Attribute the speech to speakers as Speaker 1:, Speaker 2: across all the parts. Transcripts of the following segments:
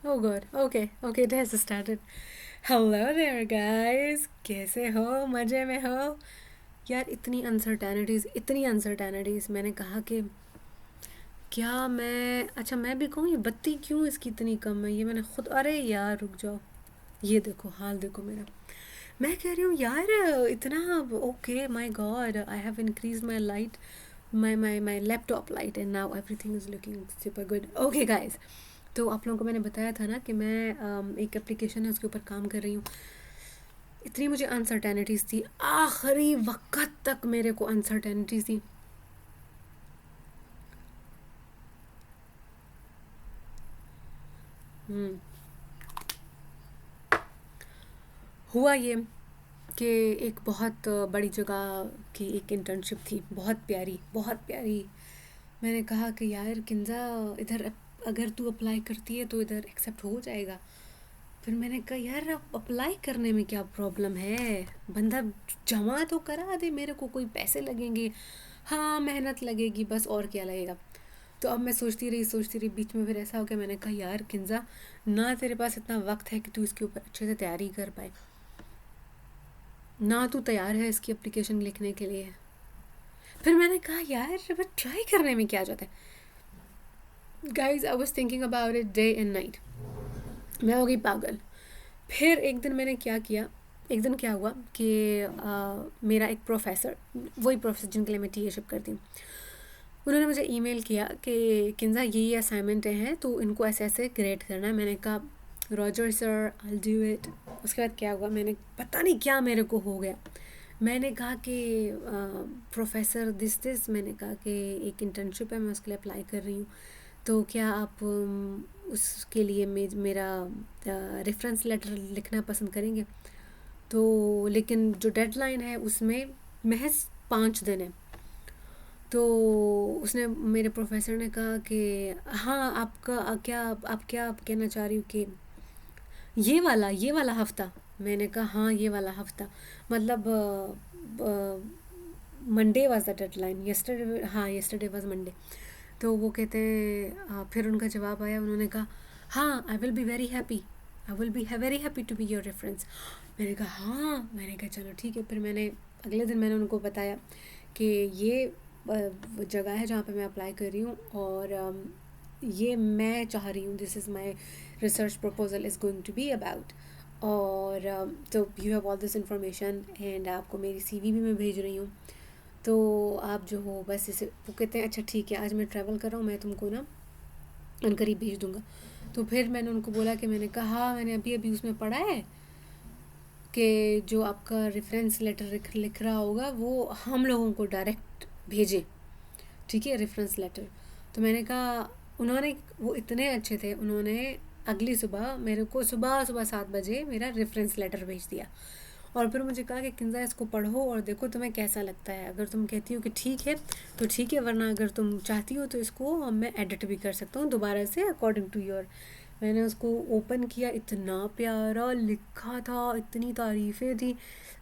Speaker 1: Oh god. Okay, it has started. Hello there guys. कैसे हो? मज़े में हो? यार इतनी अनसर्टेनिटीज़ मैंने कहा कि क्या मैं भी कहूँ ये बत्ती क्यों इसकी इतनी कम है, ये मैंने खुद, अरे यार रुक जाओ, ये देखो हाल देखो मेरा। मैं कह रही हूँ यार इतना, okay my God, I have increase my light, my laptop light and now everything is looking super good. Okay guys, तो आप लोगों को मैंने बताया था ना कि मैं एक एप्लीकेशन है उसके ऊपर काम कर रही हूँ। इतनी मुझे अनसर्टेनिटीज़ थी, आखिरी वक्त तक मेरे को अनसर्टेनिटीज़ थी। हम्म, हुआ ये कि एक बहुत बड़ी जगह की एक इंटर्नशिप थी, बहुत प्यारी बहुत प्यारी। मैंने कहा कि यार किंजा, इधर अगर तू अप्लाई करती है तो इधर एक्सेप्ट हो जाएगा। फिर मैंने कहा यार अब अप्लाई करने में क्या प्रॉब्लम है, बंदा जमा तो करा दे, मेरे को कोई पैसे लगेंगे, हाँ मेहनत लगेगी बस, और क्या लगेगा। तो अब मैं सोचती रही, बीच में फिर ऐसा हो गया, मैंने कहा यार किंजा, ना तेरे पास इतना वक्त है कि तू इसके ऊपर अच्छे से तैयारी कर पाए, ना तू तैयार है इसकी एप्लीकेशन लिखने के लिए। फिर मैंने कहा यार बट ट्राई करने में क्या जाता है। Guys I was thinking about it day and night, मैं हो गई पागल। फिर एक दिन मैंने क्या किया, एक दिन क्या हुआ कि मेरा एक प्रोफेसर, वही प्रोफेसर जिनके लिए मैं टीएशिप करती हूँ, उन्होंने मुझे ईमेल किया कि किंजा ये असाइनमेंट हैं तो इनको ऐसे ऐसे ग्रेड करना है। मैंने कहा Roger sir I do it. उसके बाद क्या हुआ, मैंने पता नहीं क्या मेरे को हो गया, मैंने कहा कि प्रोफेसर दिस मैंने कहा कि एक इंटर्नशिप है, मैं उसके लिए अप्लाई कर रही हूँ, तो क्या आप उसके लिए मेरा रेफरेंस लेटर लिखना पसंद करेंगे। तो लेकिन जो डेडलाइन है उसमें महज 5 दिन है। तो उसने, मेरे प्रोफेसर ने कहा कि हाँ आपका क्या, आप क्या आप कहना चाह रही हो कि ये वाला हफ्ता। मैंने कहा हाँ ये वाला हफ्ता, मतलब Monday was the deadline, yesterday, हाँ यस्टरडे वाज मंडे। तो वो कहते हैं फिर उनका जवाब आया, उन्होंने कहा हाँ I will be very happy, I will be very happy to be your reference. मैंने कहा हाँ, मैंने कहा चलो ठीक है। फिर मैंने अगले दिन मैंने उनको बताया कि ये वो जगह है जहाँ पे मैं अप्लाई कर रही हूँ, और ये मैं चाह रही हूँ, this is my research proposal is going to be about, और तो you have all this information and आपको मेरी सीवी भी मैं भेज रही हूँ, तो आप जो हो बस इसे। वो कहते हैं अच्छा ठीक है, आज मैं ट्रैवल कर रहा हूँ, मैं तुमको ना अनकरीब भेज दूँगा। तो फिर मैंने उनको बोला कि मैंने कहा हाँ मैंने अभी अभी उसमें पढ़ा है कि जो आपका रेफरेंस लेटर लिख रहा होगा वो हम लोगों को डायरेक्ट भेजे, ठीक है, रेफरेंस लेटर। तो मैंने कहा, उन्होंने, वो इतने अच्छे थे, उन्होंने अगली सुबह मेरे को सुबह सुबह 7 बजे मेरा रेफरेंस लेटर भेज दिया, और फिर मुझे कहा कि किंजा इसको पढ़ो और देखो तुम्हें कैसा लगता है, अगर तुम कहती हो कि ठीक है तो ठीक है, वरना अगर तुम चाहती हो तो इसको मैं एडिट भी कर सकता हूँ दोबारा से अकॉर्डिंग टू योर। मैंने उसको ओपन किया, इतना प्यारा लिखा था, इतनी तारीफ़ें थी।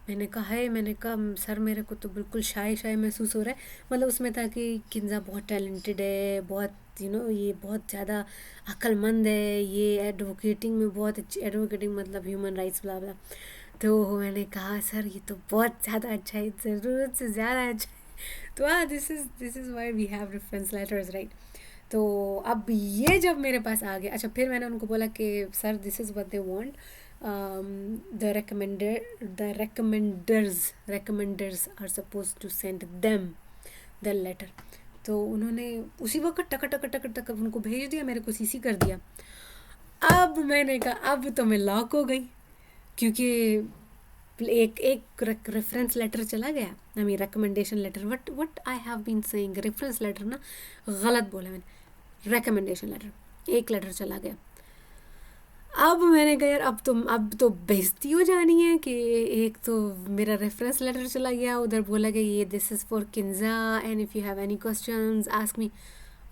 Speaker 1: मैंने कहा है, मैंने कहा सर मेरे को तो बिल्कुल शाय शाय महसूस हो रहा है, मतलब उसमें था कि किंजा बहुत टैलेंटेड है, बहुत ये बहुत ज़्यादा अक्लमंद है, ये एडवोकेटिंग में बहुत अच्छी, एडवोकेटिंग मतलब ह्यूमन राइट्स ब्ला ब्ला। तो मैंने कहा सर ये तो बहुत ज़्यादा अच्छा है, ज़रूरत से ज़्यादा अच्छा है। तो हाँ, this is why we have reference letters right. तो अब ये जब मेरे पास आ गया, अच्छा फिर मैंने उनको बोला कि sir this is what they want, the recommenders are suppose to send them the letter. तो उन्होंने उसी वक्त टक टक टक टक उनको भेज दिया, मेरे को सीसी कर दिया। अब मैंने कहा अब तो मैं लॉक हो गई, क्योंकि एक एक रेफरेंस लेटर चला गया, I mean recommendation letter, what I have been saying, reference letter ना, गलत बोला मैंने, रिकमेंडेशन लेटर, एक लेटर चला गया। अब मैंने कहा यार अब तो बेइज्जती हो जानी है कि एक तो मेरा रेफरेंस लेटर चला गया, उधर बोला गया ये this is for Kinza and if you have any questions ask me,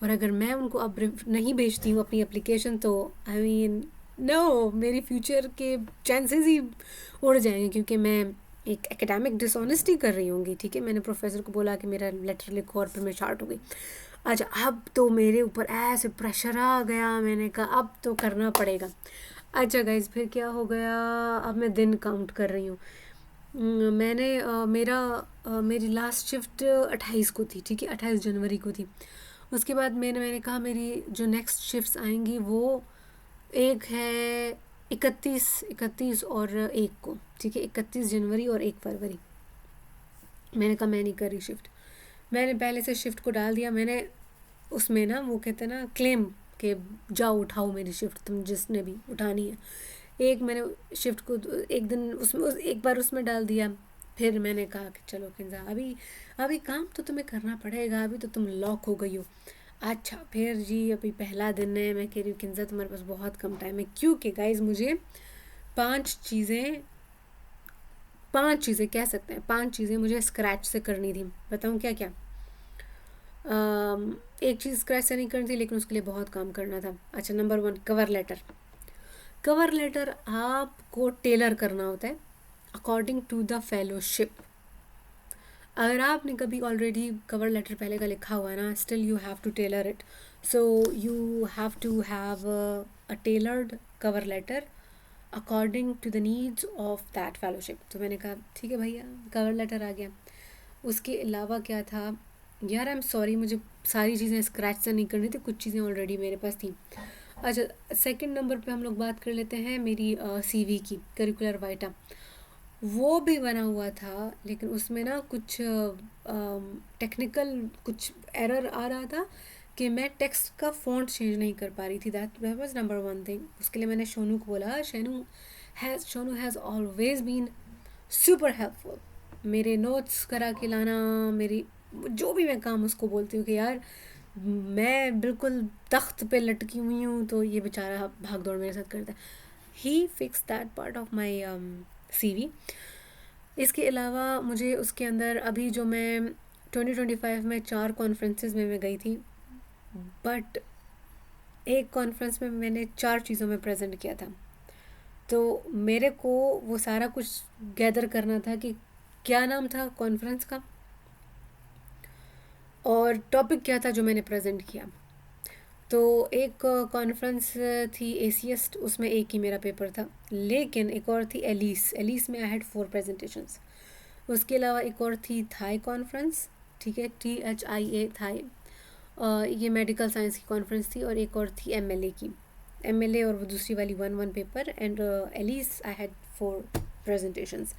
Speaker 1: और अगर मैं उनको अब नहीं भेजती हूँ अपनी एप्लीकेशन तो आई मीन नो, मेरी फ्यूचर के चांसेस ही उड़ जाएंगे, क्योंकि मैं एक एकेडमिक डिसऑनेस्टी कर रही होंगी, ठीक है। मैंने प्रोफेसर को बोला कि मेरा लेटर लिखो और फिर मैं शार्ट हो गई। अच्छा, अब तो मेरे ऊपर ऐसे प्रेशर आ गया, मैंने कहा अब तो करना पड़ेगा। अच्छा गाइज, फिर क्या हो गया, अब मैं दिन काउंट कर रही हूँ। मैंने मेरी लास्ट शिफ्ट 28 को थी, ठीक है, 28 जनवरी को थी। उसके बाद मैंने कहा मेरी जो नेक्स्ट शिफ्ट्स आएंगी वो एक है 31 और 1 को, ठीक है, 31 जनवरी और 1 फरवरी। मैंने कहा मैं नहीं कर रही शिफ्ट। मैंने पहले से शिफ्ट को डाल दिया। मैंने उसमें ना वो कहते हैं ना क्लेम के जाओ उठाओ मेरी शिफ्ट, तुम जिसने भी उठानी है। एक मैंने शिफ्ट को एक दिन एक बार उसमें डाल दिया। फिर मैंने कहा कि चलो किंजा, अभी अभी काम तो तुम्हें करना पड़ेगा, अभी तो तुम लॉक हो गई हो। अच्छा फिर जी अभी पहला दिन है, मैं कह रही हूँ किंजा तुम्हारे पास बहुत कम टाइम है, क्योंकि गाइज मुझे पांच चीज़ें पांच चीज़ें कह सकते हैं, पांच चीज़ें मुझे स्क्रैच से करनी थी। बताऊँ क्या क्या? एक चीज़ स्क्रैच से नहीं करनी थी, लेकिन उसके लिए बहुत काम करना था। अच्छा, number 1, cover letter. Cover letter आपको टेलर करना होता है अकॉर्डिंग टू द फेलोशिप। अगर आपने कभी ऑलरेडी कवर लेटर पहले का लिखा हुआ है ना, still you have to tailor it. So you have to have a tailored cover letter according to the needs of that fellowship. तो मैंने कहा ठीक है भैया, कवर लेटर आ गया। उसके अलावा क्या था यार, आई एम सॉरी, मुझे सारी चीज़ें स्क्रैच से नहीं करनी थी, कुछ चीज़ें ऑलरेडी मेरे पास थी। अच्छा, सेकंड नंबर पे हम लोग बात कर लेते हैं मेरी सीवी की, करिकुलर वाइटा। वो भी बना हुआ था, लेकिन उसमें ना कुछ टेक्निकल कुछ एरर आ रहा था कि मैं टेक्स्ट का फ़ॉन्ट चेंज नहीं कर पा रही थी। That was number 1 thing. उसके लिए मैंने शोनू को बोला। Shonu has always been super helpful. मेरे नोट्स करा के लाना, मेरी जो भी मैं काम उसको बोलती हूँ कि यार मैं बिल्कुल तख्त पे लटकी हुई हूँ, तो ये बेचारा भाग दौड़ मेरे साथ करता है। ही fix that part of my CV. इसके अलावा मुझे उसके अंदर अभी जो मैं 2025 में 4 कॉन्फ्रेंसेस में मैं गई थी, बट एक कॉन्फ्रेंस में मैंने 4 चीज़ों में प्रेजेंट किया था। तो मेरे को वो सारा कुछ गैदर करना था कि क्या नाम था कॉन्फ्रेंस का और टॉपिक क्या था जो मैंने प्रेजेंट किया। तो एक कॉन्फ्रेंस थी एसीएस, उसमें एक ही मेरा पेपर था, लेकिन एक और थी एलिस में आई हैड 4 प्रेजेंटेशंस। उसके अलावा एक और थी थाई कॉन्फ्रेंस, ठीक है, THIA थाई। ये मेडिकल साइंस की कॉन्फ्रेंस थी। और एक और थी एमएलए की, एमएलए और वो दूसरी वाली 1 paper. And else I had 4 presentations.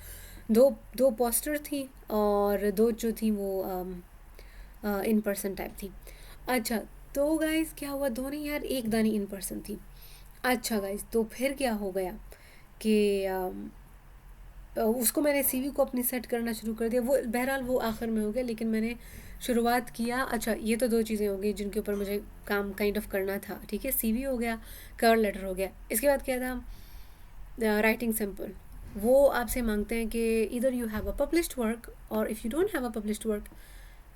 Speaker 1: दो पोस्टर थी और दो जो थी वो इन पर्सन टाइप थी। अच्छा, तो गाइज क्या हुआ, दो नहीं यार, एक दानी इन पर्सन थी। अच्छा गाइज, तो फिर क्या हो गया कि उसको मैंने सीवी को अपनी सेट करना शुरू कर दिया। वो बहरहाल वो आखिर में हो गया, लेकिन मैंने शुरुआत किया। अच्छा, ये तो 2 चीज़ें हो गई जिनके ऊपर मुझे काम काइंड ऑफ करना था, ठीक है, सीवी हो गया, कवर लेटर हो गया। इसके बाद क्या था, राइटिंग सैम्पल। वो आपसे मांगते हैं कि इधर you have a published work और if you don't have a published work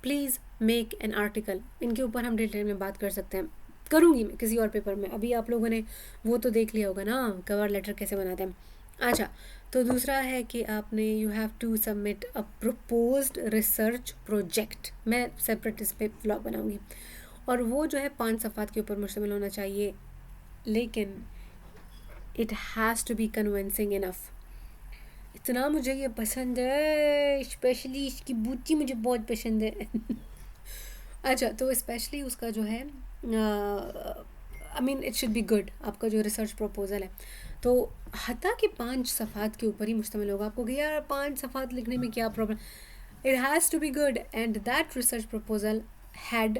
Speaker 1: please make an article. इनके ऊपर हम डिटेल में बात कर सकते हैं, करूँगी मैं किसी और पेपर में। अभी आप लोगों ने वो तो देख लिया होगा ना, कवर लेटर कैसे बनाते हैं। अच्छा, तो दूसरा है कि आपने you have to submit a proposed research project. मैं सेपरेट इस पर व्लॉग बनाऊँगी। और वो जो है 5 सफ़ात के ऊपर मुश्तमिल होना चाहिए, लेकिन it has to be convincing enough. इतना मुझे ये पसंद है, स्पेशली इसकी बूटी मुझे बहुत पसंद है। अच्छा, तो स्पेशली उसका जो है I mean it should be good. आपका जो रिसर्च प्रपोजल है तो हता कि 5 सफ़ात के ऊपर ही मुश्तमिल होगा। आपको कि यार 5 सफ़ात लिखने में क्या problem, it has to be good. And that research proposal had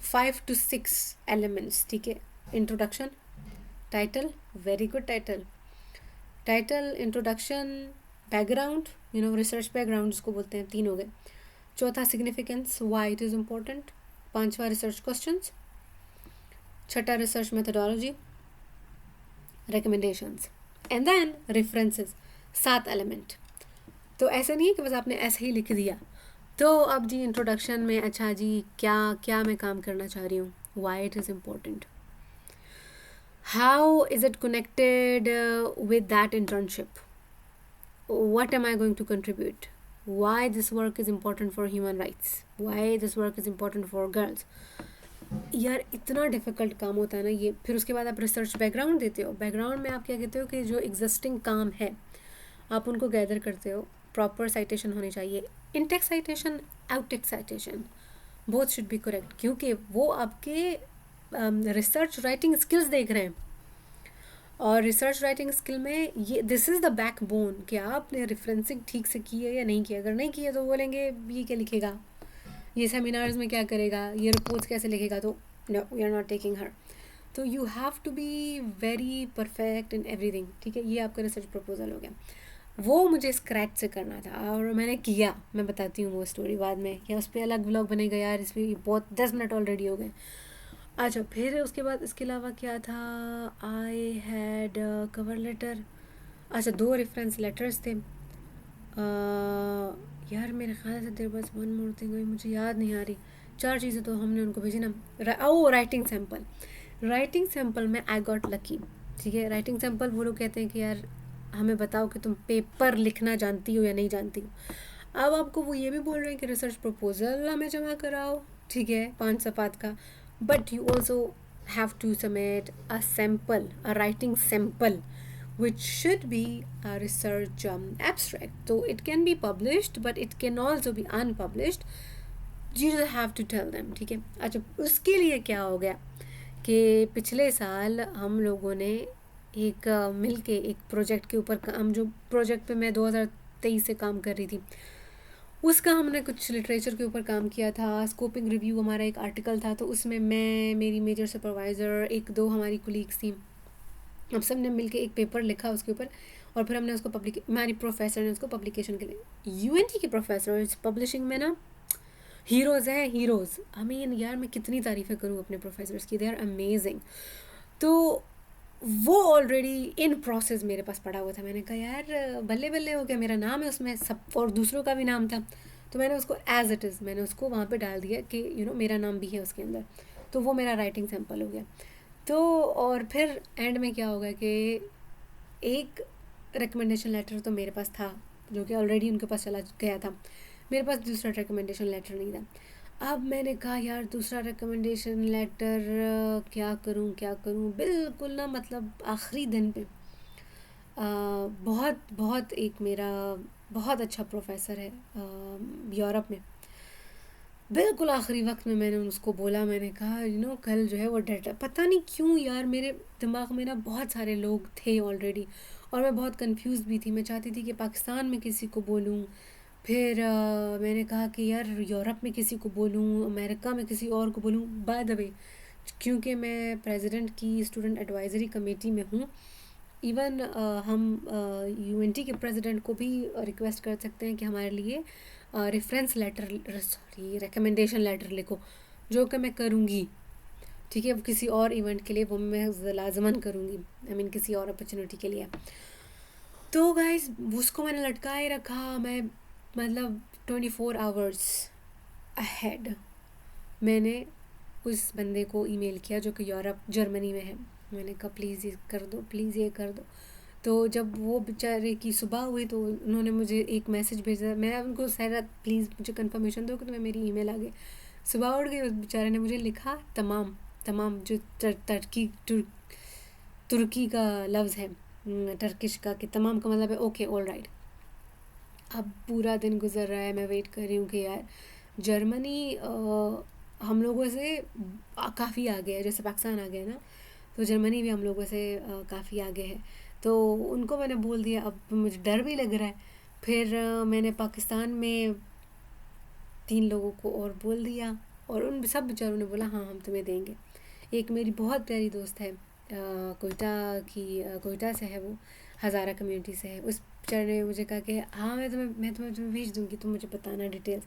Speaker 1: 5 to 6 elements, ठीक है। Introduction, title, very good title, introduction, background, research background जिसको बोलते हैं, 3 हो गए। चौथा significance, why it is important. पांचवा रिसर्च क्वेश्चंस। छठा research methodology, recommendations and then references. 7 element. तो ऐसा नहीं है कि बस आपने ऐसे ही लिख दिया। तो अब जी इंट्रोडक्शन में, अच्छा जी क्या क्या मैं काम करना चाह रही हूँ, Y it is important, how is it connected with that internship, what am I going to contribute, why this work is important for human rights, why this work is important for girls. यार इतना difficult काम होता है ना ये. फिर उसके बाद आप रिसर्च बैकग्राउंड देते हो. बैकग्राउंड में आप क्या कहते हो कि जो एग्जिस्टिंग काम है आप उनको गैदर करते हो. प्रॉपर साइटेशन होनी चाहिए. In text citation, out text citation, both should be correct, क्योंकि वो आपके रिसर्च राइटिंग स्किल्स देख रहे हैं. और रिसर्च राइटिंग स्किल में ये दिस इज़ द बैकबोन कि आपने रेफरेंसिंग ठीक से की है या नहीं किया. अगर नहीं किया तो बोलेंगे ये क्या लिखेगा, ये सेमिनार्स में क्या करेगा, ये रिपोर्ट्स कैसे लिखेगा. तो no, we are not taking her. तो you have to be very perfect in everything. ठीक है, ये आपका रिसर्च प्रपोजल हो गया. वो मुझे स्क्रैच से करना था और मैंने किया. मैं बताती हूँ वो स्टोरी बाद में, या उस पर अलग व्लॉग बनेगा. यार इसमें बहुत 10 मिनट ऑलरेडी हो गए. अच्छा, फिर उसके बाद इसके अलावा क्या था. I had cover letter. अच्छा, 2 रेफरेंस लेटर्स थे. यार मेरे ख्याल से there was one more thing, मुझे याद नहीं आ रही. 4 चीज़ें तो हमने उनको भेजी ना. Writing sample. राइटिंग सैम्पल में आई गॉट लकी. ठीक है, राइटिंग सैम्पल वो लोग कहते हैं कि यार हमें बताओ कि तुम पेपर लिखना जानती हो या नहीं जानती हो. अब आपको वो ये भी बोल रहे हैं कि रिसर्च प्रपोजल हमें जमा कराओ. ठीक है, 5 सफ़ात का. But you also have to submit a sample, a writing sample which should be a research abstract. So it can be published but it can also be unpublished. You just have to tell them. ठीक है. अच्छा, उसके लिए क्या हो गया कि पिछले साल हम लोगों ने एक मिल के एक प्रोजेक्ट के ऊपर काम, जो प्रोजेक्ट पे मैं 2023 से काम कर रही थी, उसका हमने कुछ लिटरेचर के ऊपर काम किया था. स्कोपिंग रिव्यू हमारा एक आर्टिकल था. तो उसमें मैं, मेरी मेजर सुपरवाइज़र, 1-2 हमारी कुलीग्स थी. अब सब ने मिलके एक पेपर लिखा उसके ऊपर और फिर हमने उसको हमारी प्रोफेसर ने उसको पब्लिकेशन के लिए. यूएनटी के प्रोफेसर पब्लिशिंग में ना हीरोज़ हैं, हीरोज़. आई मीन यार मैं कितनी तारीफ़ें करूँ अपने प्रोफेसर्स की, दे आर अमेजिंग. तो वो ऑलरेडी इन प्रोसेस मेरे पास पड़ा हुआ था. मैंने कहा यार बल्ले बल्ले हो गया, मेरा नाम है उसमें सब और दूसरों का भी नाम था. तो मैंने उसको एज इट इज़ मैंने उसको वहाँ पे डाल दिया कि यू नो मेरा नाम भी है उसके अंदर. तो वो मेरा राइटिंग सैम्पल हो गया. तो और फिर एंड में क्या होगा कि एक रिकमेंडेशन लेटर तो मेरे पास था जो कि ऑलरेडी उनके पास चला गया था. मेरे पास दूसरा रिकमेंडेशन लेटर नहीं था. अब मैंने कहा यार दूसरा रिकमेंडेशन लेटर क्या करूं. बिल्कुल ना, मतलब आखिरी दिन पे बहुत बहुत एक मेरा बहुत अच्छा प्रोफेसर है यूरोप में. बिल्कुल आखिरी वक्त में मैंने उसको बोला, मैंने कहा यू नो कल जो है वो डेट, पता नहीं क्यों यार मेरे दिमाग में ना बहुत सारे लोग थे ऑलरेडी और मैं बहुत कंफ्यूज भी थी. मैं चाहती थी कि पाकिस्तान में किसी को बोलूं, फिर मैंने कहा कि यार यूरोप में किसी को बोलूं, अमेरिका में किसी और को बोलूं. बाय द वे, क्योंकि मैं प्रेसिडेंट की स्टूडेंट एडवाइज़री कमेटी में हूँ, इवन हम यूएनटी के प्रेसिडेंट को भी रिक्वेस्ट कर सकते हैं कि हमारे लिए reference letter, sorry recommendation letter लिखो, जो कि मैं करूँगी. ठीक है, वो किसी और इवेंट के लिए वो मैं लाजमन करूँगी. आई मीन किसी और अपॉर्चुनिटी के लिए. तो गाइस उसको मैंने लटकाए रखा. मैं मतलब 24 आवर्स अहेड मैंने उस बंदे को ईमेल किया जो कि यूरोप जर्मनी में है. मैंने कहा प्लीज़ ये कर दो, प्लीज़ ये कर दो. तो जब वो बेचारे की सुबह हुई तो उन्होंने मुझे एक मैसेज भेजा. मैं उनको सारा प्लीज़ मुझे कंफर्मेशन दो कि तुम्हें मेरी ईमेल आ गई. सुबह उठ गई, उस बेचारे ने मुझे लिखा तमाम जो तुर्की का लफ्ज़ है टर्किश का, कि तमाम का मतलब है ओके ऑल राइट. अब पूरा दिन गुजर रहा है, मैं वेट कर रही हूँ कि यार जर्मनी हम लोगों से काफ़ी आगे है, जैसे पाकिस्तान आ गया ना, तो जर्मनी भी हम लोगों से काफ़ी आगे है. तो उनको मैंने बोल दिया. अब मुझे डर भी लग रहा है. फिर मैंने पाकिस्तान में 3 लोगों को और बोल दिया और उन सब बेचारों ने बोला हाँ हम तुम्हें देंगे. एक मेरी बहुत प्यारी दोस्त है कोयटा से है, वो हज़ारा कम्युनिटी से है. उस बेचारे ने मुझे कहा कि हाँ मैं तुम्हें भेज दूँगी, तुम मुझे बताना डिटेल्स.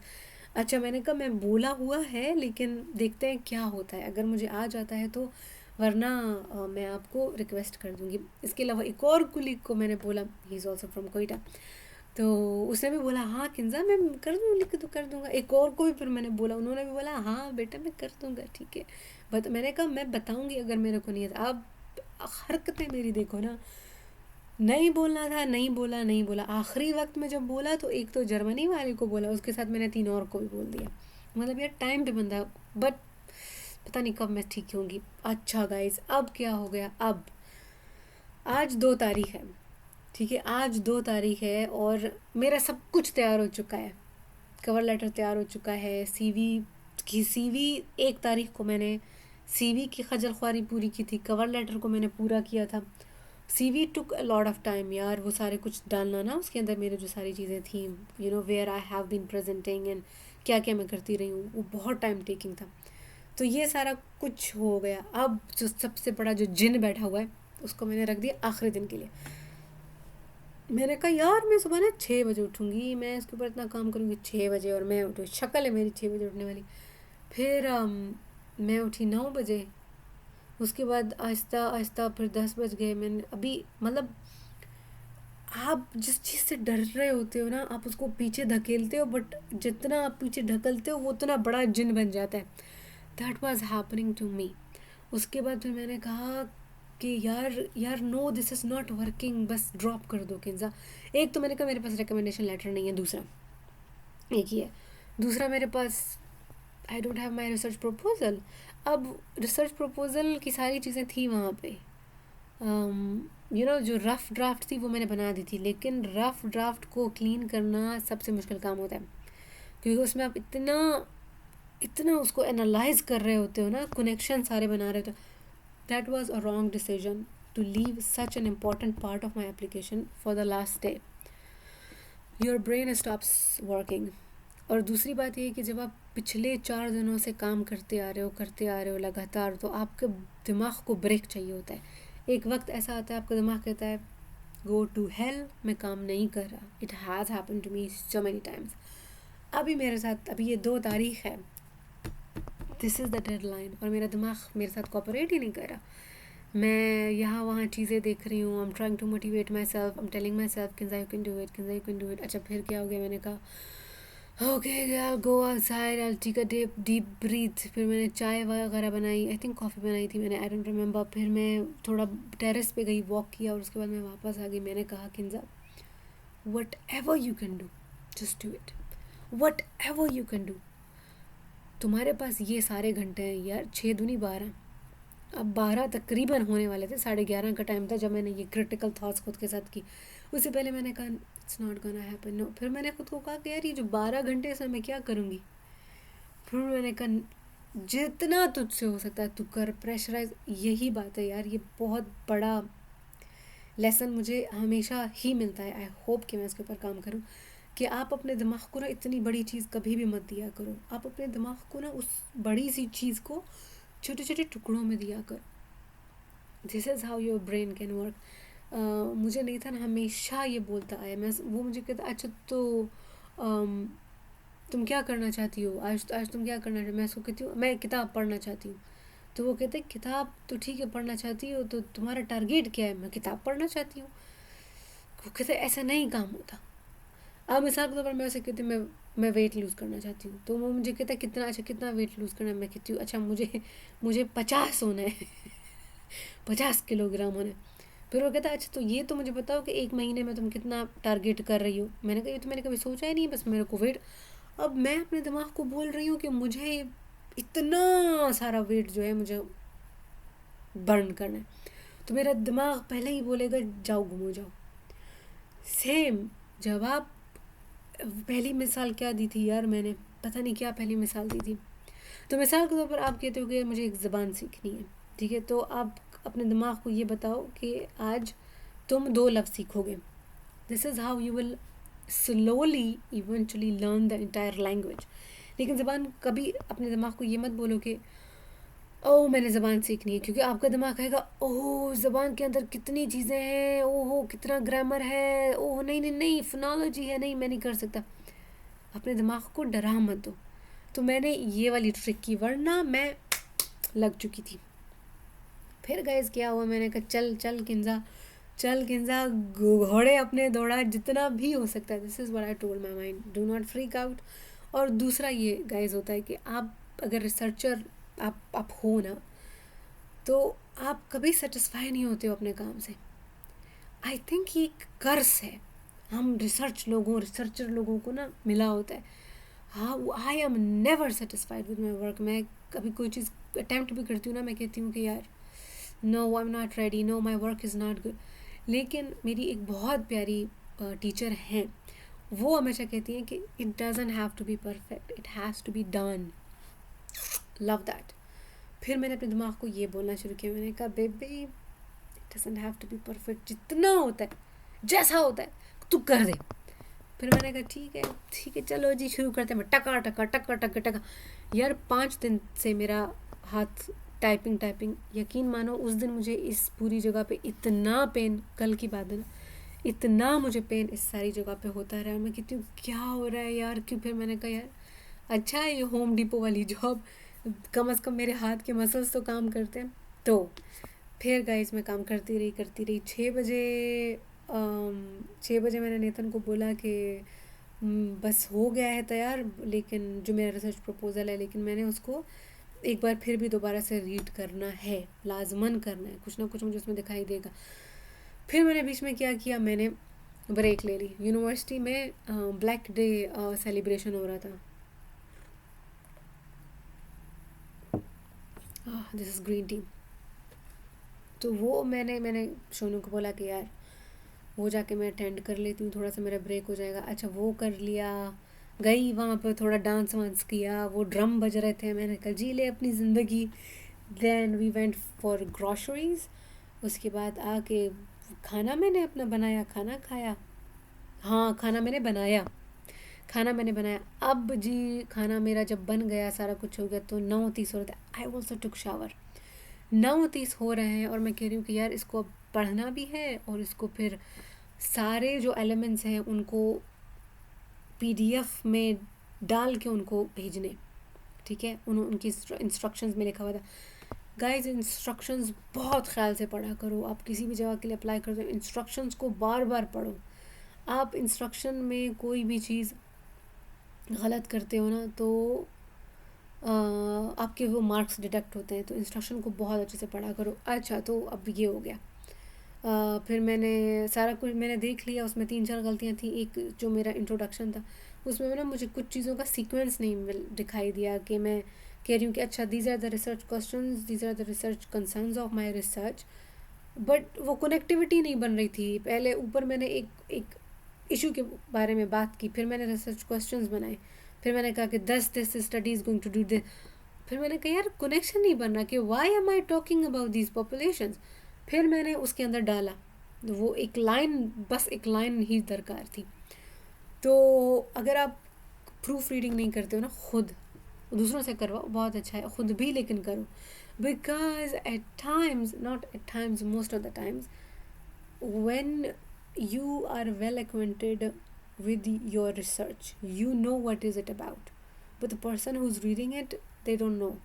Speaker 1: अच्छा, मैंने कहा मैं बोला हुआ है लेकिन देखते हैं क्या होता है, अगर मुझे आ जाता है तो, वरना मैं आपको रिक्वेस्ट कर दूँगी. इसके अलावा एक और कुलीग को मैंने बोला, he is also from Quetta, तो उसने भी बोला हाँ किन्जा मैं कर दूँ, लिख तो कर दूँगा. एक और को भी फिर मैंने बोला, उन्होंने भी बोला हाँ बेटा मैं कर दूँगा ठीक है. मैंने कहा मैं बताऊँगी अगर मेरे को नहीं आता. अब हरकतें मेरी देखो ना, नहीं बोलना था, नहीं बोला, नहीं बोला, आखिरी वक्त में जब बोला तो एक तो जर्मनी वाले को बोला, उसके साथ मैंने 3 और को भी बोल दिया। मतलब यार टाइम पे बंदा, बट पता नहीं कब मैं ठीक होंगी। अच्छा गाइज, अब क्या हो गया, अब आज 2 तारीख है, ठीक है, आज 2 तारीख है और मेरा सब कुछ तैयार हो चुका है। कवर लेटर तैयार हो चुका है, सीवी 1 तारीख को मैंने सीवी की खजल ख्वारी पूरी की थी, कवर लेटर को मैंने पूरा किया था। CV took a lot of time यार, वो सारे कुछ डालना ना उसके अंदर, मेरे जो सारी चीज़ें थी, where I have been presenting and क्या क्या मैं करती रही हूँ, वो बहुत टाइम टेकिंग था। तो ये सारा कुछ हो गया। अब जो सबसे बड़ा जो जिन बैठा हुआ है उसको मैंने रख दिया आखिरी दिन के लिए। मैंने कहा यार मैं सुबह ना 6 बजे उठूँगी, मैं इसके ऊपर इतना काम करूँगी 6 बजे, और मैं उठूँ, शक्ल है मेरी 6 बजे उठने वाली। फिर मैं उठी 9 बजे। उसके बाद आहिस्ता आहिस्ता फिर 10 बज गए। मैंने अभी मतलब आप जिस चीज़ से डर रहे होते हो ना, आप उसको पीछे धकेलते हो, बट जितना आप पीछे ढकलते हो वो उतना बड़ा जिन बन जाता है। That was happening to me. उसके बाद फिर मैंने कहा कि यार यार no, this is not working, बस ड्रॉप कर दो किन्जा। एक तो मैंने कहा मेरे पास रिकमेंडेशन लेटर नहीं है, दूसरा एक ही है, दूसरा मेरे पास I don't have my research proposal. अब रिसर्च प्रपोजल की सारी चीज़ें थी वहाँ पे, जो रफ़ ड्राफ्ट थी वो मैंने बना दी थी, लेकिन रफ़ ड्राफ्ट को क्लीन करना सबसे मुश्किल काम होता है, क्योंकि उसमें आप इतना इतना उसको एनालाइज कर रहे होते हो ना, कनेक्शन सारे बना रहे होते हो। That was a wrong decision to leave such an important part of my application for the last day. Your brain stops working. और दूसरी बात ये है कि जब आप पिछले 4 दिनों से काम करते आ रहे हो लगातार, तो आपके दिमाग को ब्रेक चाहिए होता है। एक वक्त ऐसा आता है आपका दिमाग कहता है गो टू हेल, मैं काम नहीं कर रहा। It has happen to me so many times. अभी मेरे साथ, अभी ये 2 तारीख है, दिस इज़ द डेडलाइन, और मेरा दिमाग मेरे साथ कोऑपरेट ही नहीं कर रहा। मैं यहाँ वहाँ चीज़ें देख रही हूँ, I am trying to motivate myself, I am telling myself Kinza you can do it, Kinza you can do it. अच्छा फिर क्या हो गया, मैंने कहा okay I go outside, I take a deep breath. फिर मैंने चाय वगैरह बनाई, आई थिंक कॉफ़ी बनाई थी मैंने, आई डोंट रिमेंबर। फिर मैं थोड़ा टेरेस पे गई, वॉक किया, और उसके बाद मैं वापस आ गई। मैंने कहा Kinza what ever you can do, just do it, what ever you can do. तुम्हारे पास ये सारे घंटे हैं यार, 6 दूनी 12, अब 12 तकरीबन होने वाले थे, 11:30 का टाइम था जब मैंने ये क्रिटिकल थॉट्स खुद के साथ की। उससे पहले मैंने कहा it's not gonna happen, no. फिर मैंने खुद को कहा कि यार ये जो 12 घंटे से मैं क्या करूँगी। फिर मैंने कहा जितना तुझसे हो सकता है तू कर, प्रेशराइज। यही बात है यार, ये बहुत बड़ा लेसन मुझे हमेशा ही मिलता है। आई होप कि मैं इसके ऊपर काम करूँ, कि आप अपने दिमाग को ना इतनी बड़ी चीज़ कभी भी मत दिया करो। आप अपने दिमाग को ना उस बड़ी सी चीज़ को छोटे छोटे टुकड़ों में दिया करो। This is how your brain can work. मुझे नहीं था ना, हमेशा ये बोलता आया, मैं वो मुझे कहता अच्छा तो तुम क्या करना चाहती हो आज, आज तुम क्या करना चाहती हो। मैं उसको कहती हूँ मैं किताब पढ़ना चाहती हूँ। तो वो कहते किताब तो ठीक है पढ़ना चाहती हो, तो तुम्हारा टारगेट क्या है। मैं किताब पढ़ना चाहती हूँ। वो कहते ऐसा नहीं काम होता। अब मिसाल के तौर पर मैं उसे कहती हूँ मैं वेट लूज़ करना चाहती हूँ, तो वो मुझे कहता है कितना, अच्छा कितना वेट लूज़ करना है। मैं कहती हूँ अच्छा मुझे मुझे 50 होना है 50 किलोग्राम होना है। फिर वो कहता है अच्छा तो ये तो मुझे बताओ कि 1 महीने में तुम कितना टारगेट कर रही हो। मैंने कहा ये तो मैंने कभी सोचा ही नहीं, बस मेरे को वेट। अब मैं अपने दिमाग को बोल रही हूँ कि मुझे इतना सारा वेट जो है मुझे बर्न करना है, तो मेरा दिमाग पहले ही बोलेगा जाओ घूमो जाओ। सेम जवाब। पहली मिसाल क्या दी थी यार मैंने, पता नहीं क्या पहली मिसाल दी थी। तो मिसाल के तौर पर आप कहते हो कि मुझे एक ज़बान सीखनी है, ठीक है, तो आप अपने दिमाग को ये बताओ कि आज तुम 2 लफ्ज़ सीखोगे। This is how you will slowly eventually learn the entire language. लेकिन ज़बान कभी अपने दिमाग को ये मत बोलो कि ओह मैंने ज़बान सीखनी है, क्योंकि आपका दिमाग कहेगा ओह ज़बान के अंदर कितनी चीज़ें हैं, ओह कितना ग्रामर है, ओह नहीं नहीं नहीं फोनोलॉजी है, नहीं मैं नहीं कर सकता। अपने दिमाग को डरा मत दो। तो मैंने ये वाली ट्रिक की, वरना मैं लग चुकी थी। फिर गाइस क्या हुआ, मैंने कहा चल चल किन्जा, चल किन्जा, घोड़े अपने दौड़ा जितना भी हो सकता है। This is what I told my mind, do not freak out. और दूसरा ये गाइस होता है कि आप अगर रिसर्चर आप हो ना, तो आप कभी सेटिस्फाई नहीं होते हो अपने काम से। आई थिंक ये एक कर्स है, हम रिसर्चर लोगों को ना मिला होता है। हाँ, I am never satisfied with my work. मैं कभी कोई चीज़ अटैम्प्ट भी करती हूँ ना, मैं कहती हूँ कि यार no, I am not ready, no my work is not good. लेकिन मेरी एक बहुत प्यारी टीचर हैं, वो हमेशा कहती हैं कि it doesn't have to be perfect, it has to be done. Love that. फिर मैंने अपने दिमाग को ये बोलना शुरू किया, मैंने कहा baby it doesn't have to be perfect, जितना होता है जैसा होता है तू कर दे। फिर मैंने कहा ठीक है चलो जी शुरू करते हैं। मैं टका टका टका टका टका, यार 5 दिन से मेरा हाथ टाइपिंग, यकीन मानो उस दिन मुझे इस पूरी जगह पे इतना पेन, कल की बात है ना, इतना मुझे पेन इस सारी जगह पे होता रहा। मैं कहती हूँ क्या हो रहा है यार, क्यों? फिर मैंने कहा यार अच्छा है ये होम डिपो वाली जॉब, कम से कम मेरे हाथ के मसल्स तो काम करते हैं। तो फिर गाइस मैं काम करती रही 6 बजे मैंने नेतन को बोला कि बस हो गया है तैयार, लेकिन जो मेरा रिसर्च प्रपोज़ल है, लेकिन मैंने उसको एक बार फिर भी दोबारा से रीड करना है, लाजमन करना है, कुछ ना कुछ मुझे उसमें दिखाई देगा। फिर मैंने बीच में क्या किया, मैंने ब्रेक ले ली। यूनिवर्सिटी में ब्लैक डे सेलिब्रेशन हो रहा था। This is green tea. तो वो मैंने सोनू को बोला कि यार वो जाके मैं अटेंड कर लेती हूँ, थोड़ा सा मेरा ब्रेक हो जाएगा। अच्छा वो कर लिया, गई वहाँ पर थोड़ा डांस वांस किया, वो ड्रम बज रहे थे, मैंने कहा जी ले अपनी ज़िंदगी। Then we went for groceries. उसके बाद आके खाना मैंने अपना बनाया, खाना खाया। हाँ खाना मैंने बनाया। अब जी खाना मेरा जब बन गया, सारा कुछ हो गया, तो 9:30 हो रहा था। I also took shower. 9:30 हो रहे हैं और मैं कह रही हूँ कि यार इसको अब पढ़ना भी है और इसको फिर सारे जो एलिमेंट्स हैं उनको पीडीएफ में डाल के उनको भेजने। ठीक है, उनकी इंस्ट्रक्शंस में लिखा हुआ था। गाइस इंस्ट्रक्शंस बहुत ख्याल से पढ़ा करो। आप किसी भी जगह के लिए अप्लाई करते हो, इंस्ट्रक्शंस को बार बार पढ़ो। आप इंस्ट्रक्शन में कोई भी चीज़ गलत करते हो ना तो आपके वो मार्क्स डिडक्ट होते हैं। तो इंस्ट्रक्शन को बहुत अच्छे से पढ़ा करो। अच्छा तो अब ये हो गया। फिर मैंने सारा कुछ मैंने देख लिया, उसमें 3-4 गलतियाँ थी। एक जो मेरा इंट्रोडक्शन था उसमें ना मुझे कुछ चीज़ों का सीक्वेंस नहीं दिखाई दिया, कि मैं कह रही हूँ कि अच्छा these are the research questions, these are the research concerns of my research, but वो कनेक्टिविटी नहीं बन रही थी। पहले ऊपर मैंने एक इशू के बारे में बात की, फिर मैंने रिसर्च क्वेश्चंस बनाए, फिर मैंने कहा कि this study is going to do this. फिर मैंने कहा यार कनेक्शन नहीं बन रहा कि why am I talking about these populations. फिर मैंने उसके अंदर डाला, वो एक लाइन, बस एक लाइन ही दरकार थी। तो अगर आप प्रूफ रीडिंग नहीं करते हो ना, खुद दूसरों से करवाओ, बहुत अच्छा है, खुद भी लेकिन करो। Because at times, not at times, most of the times, when you are well acquainted with your research, you know what is it about, but the person who's reading it, they don't know.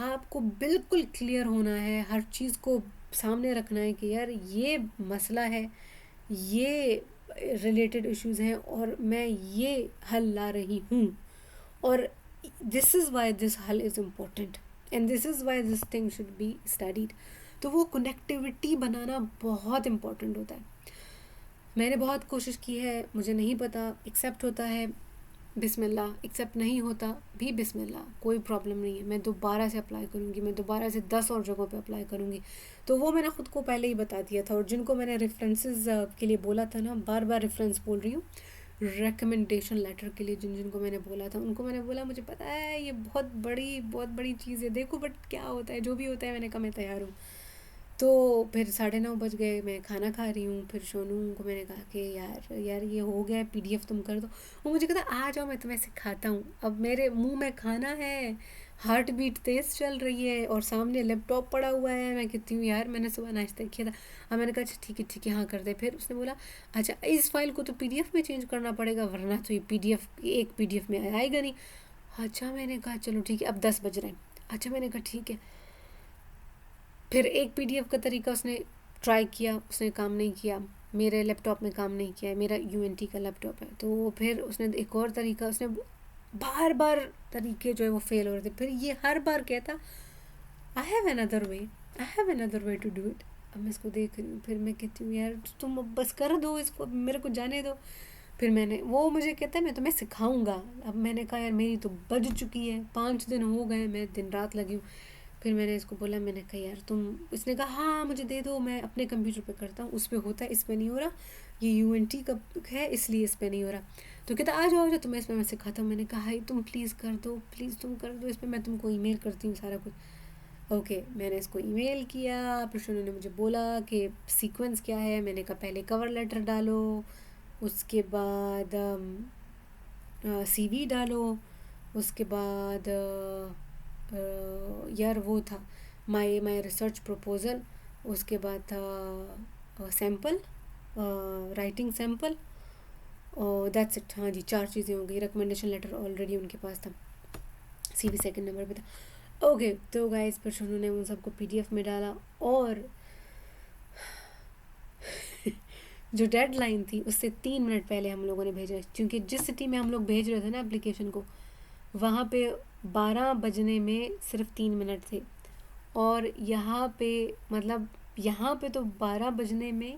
Speaker 1: आपको बिल्कुल clear होना है, हर चीज़ को सामने रखना है कि यार ये मसला है, ये रिलेटेड इश्यूज हैं और मैं ये हल ला रही हूँ, और दिस इज़ वाई दिस हल is important and this is why this thing should be studied. तो वो कनेक्टिविटी बनाना बहुत इम्पोर्टेंट होता है। मैंने बहुत कोशिश की है, मुझे नहीं पता, एक्सेप्ट होता है बिस्मिल्लाह, एक्सेप्ट नहीं होता भी बिस्मिल्लाह, कोई प्रॉब्लम नहीं है। मैं दोबारा से अप्लाई करूँगी, मैं दोबारा से 10 और जगहों पे अप्लाई करूँगी। तो वो मैंने ख़ुद को पहले ही बता दिया था। और जिनको मैंने रेफरेंसेस के लिए बोला था ना, बार बार रेफरेंस बोल रही हूँ, रिकमेंडेशन लेटर के लिए जिनको मैंने बोला था, उनको मैंने बोला मुझे पता है ये बहुत बड़ी चीज़ है, देखो बट क्या होता है, जो भी होता है, मैंने कहा मैं तैयार हूँ। तो फिर 9:30 बज गए, मैं खाना खा रही हूँ। फिर सोनू को मैंने कहा कि यार ये हो गया, पीडीएफ तुम कर दो। वो मुझे कहता आ जाओ मैं तुम्हें सिखाता हूँ। अब मेरे मुंह में खाना है, हार्ट बीट तेज़ चल रही है और सामने लैपटॉप पड़ा हुआ है। मैं कहती हूँ यार मैंने सुबह नाश्ता किया था। अब मैंने कहा अच्छा ठीक है हाँ कर दे। फिर उसने बोला अच्छा इस फाइल को तो पीडीएफ में चेंज करना पड़ेगा, वरना तो ये एक पीडीएफ में आएगा नहीं। अच्छा मैंने कहा चलो ठीक है। अब 10 बज रहे हैं। अच्छा मैंने कहा ठीक है। फिर एक पीडीएफ का तरीका उसने ट्राई किया, उसने काम नहीं किया, मेरे लैपटॉप में काम नहीं किया, मेरा यूएनटी का लैपटॉप है। तो फिर उसने एक और तरीका, उसने बार तरीके जो है वो फेल हो रहे थे। फिर ये हर बार कहता I have another way to do it. अब मैं इसको देख रही हूँ, फिर मैं कहती हूँ यार तुम अब बस कर दो इसको, अब मेरे को जाने दो। फिर वो मुझे कहता है मैं तुम्हें सिखाऊंगा। अब मैंने कहा यार मेरी तो बज चुकी है, 5 दिन हो गए, मैं दिन रात लगी हूँ। फिर मैंने इसको बोला, मैंने कहा यार तुम, इसने कहा हाँ मुझे दे दो, मैं अपने कंप्यूटर पे करता हूँ, उस पर होता है, इस पर नहीं हो रहा, ये UNT का है इसलिए इस पर नहीं हो रहा। तो कहता आ जाओ तुम्हें इस पर मैं सिखाता हूँ। मैंने कहा हाई तुम प्लीज़ कर दो, प्लीज़ तुम कर दो इस पर, मैं तुमको ईमेल करती हूँ सारा कुछ। ओके मैंने इसको ईमेल किया, फिर उन्होंने मुझे बोला कि सीक्वेंस क्या है। मैंने कहा पहले कवर लेटर डालो, उसके बाद CV डालो, उसके बाद यार वो था माय रिसर्च प्रपोज़ल, उसके बाद था सैम्पल, राइटिंग सैम्पल, और दैट्स इट। हाँ जी 4 चीज़ें हो गई। रिकमेंडेशन लेटर ऑलरेडी उनके पास था, CV सेकंड नंबर पे था। ओके तो गाइस फिर उन्होंने उन सबको PDF में डाला, और जो डेडलाइन थी उससे 3 मिनट पहले हम लोगों ने भेजा, क्योंकि जिस सिटी में हम लोग भेज रहे थे ना एप्लीकेशन को, वहाँ पे 12 बजने में सिर्फ 3 मिनट थे, और यहाँ पे मतलब यहाँ पे तो 12 बजने में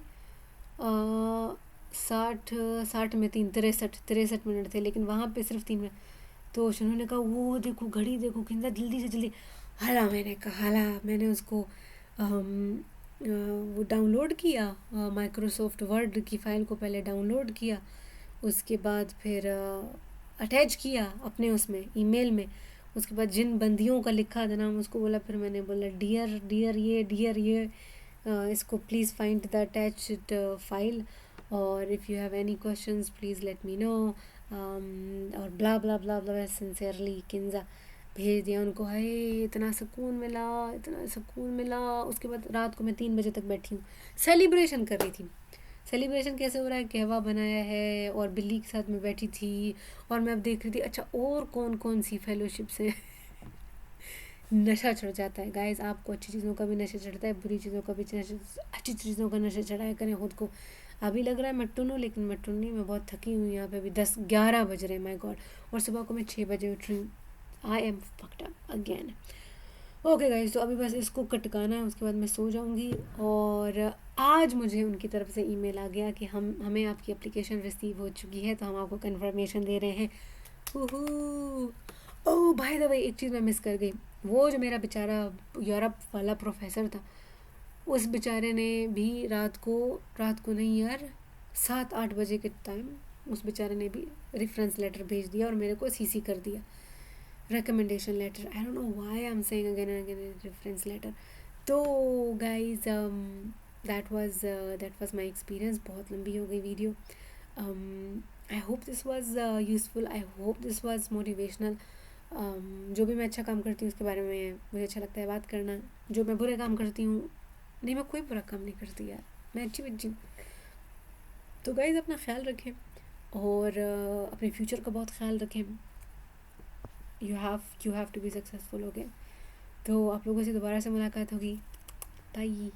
Speaker 1: 60 में 3 63 मिनट थे, लेकिन वहाँ पे सिर्फ 3 मिनट। तो उन्होंने कहा वो देखो घड़ी देखो किंदा जल्दी से जल्दी। हाला मैंने कहा हाला, मैंने उसको वो डाउनलोड किया, माइक्रोसॉफ्ट वर्ड की फ़ाइल को पहले डाउनलोड किया, उसके बाद फिर अटैच किया अपने उसमें ईमेल में। उसके बाद जिन बंदियों का लिखा था नाम उसको बोला, फिर मैंने बोला डियर डियर ये इसको please find the attached file, और if you have any questions please let me know, और ब्ला ब्ला ब्ला ब्ला सिंसियरली किंजा भेज दिया उनको। हाय इतना सुकून मिला, इतना सुकून मिला। उसके बाद रात को मैं 3 बजे तक बैठी हूँ, सेलिब्रेशन कर रही थी। सेलिब्रेशन कैसे हो रहा है, कहवा बनाया है और बिल्ली के साथ मैं बैठी थी, और मैं अब देख रही थी अच्छा और कौन कौन सी फेलोशिप्स हैं। नशा चढ़ जाता है गाइस, आपको अच्छी चीज़ों का भी नशा चढ़ता है, बुरी चीज़ों का भी अच्छी चीज़ों का नशा चढ़ाया करें खुद को। अभी लग रहा है मैं टुन हूँ, लेकिन मैं टुन नहीं, मैं बहुत थकी हुई। यहाँ पे अभी 10-11 बज रहे हैं, माय गॉड, और सुबह को मैं 6 बजे उठ रही हूँ। I M fucked up again. Okay guys, तो अभी बस इसको कटकाना है, उसके बाद मैं सो जाऊंगी। और आज मुझे उनकी तरफ से ईमेल आ गया कि हमें आपकी एप्लीकेशन रिसीव हो चुकी है, तो हम आपको कन्फर्मेशन दे रहे हैं। ओह भाई द वे, एक चीज़ मैं मिस कर गई। वो जो मेरा बेचारा यूरोप वाला प्रोफेसर था, उस बेचारे ने भी रात को नहीं यार 7-8 बजे के टाइम उस बेचारे ने भी रेफरेंस लेटर भेज दिया और मेरे को CC कर दिया, recommendation letter. I don't know why I'm saying again and again reference letter. तो guys that was my experience. बहुत लंबी हो गई video. I hope this was useful. I hope this was motivational. जो भी मैं अच्छा काम करती हूँ उसके बारे में मुझे अच्छा लगता है बात करना। जो मैं बुरे काम करती हूँ, नहीं मैं कोई बुरा काम नहीं करती यार, मैं अच्छी बच्ची हूँ। तो गाइज अपना ख्याल रखें, और अपने फ्यूचर का बहुत ख्याल रखें। You have to be successful. Okay, तो आप लोगों से दोबारा से मुलाकात होगी। बाय।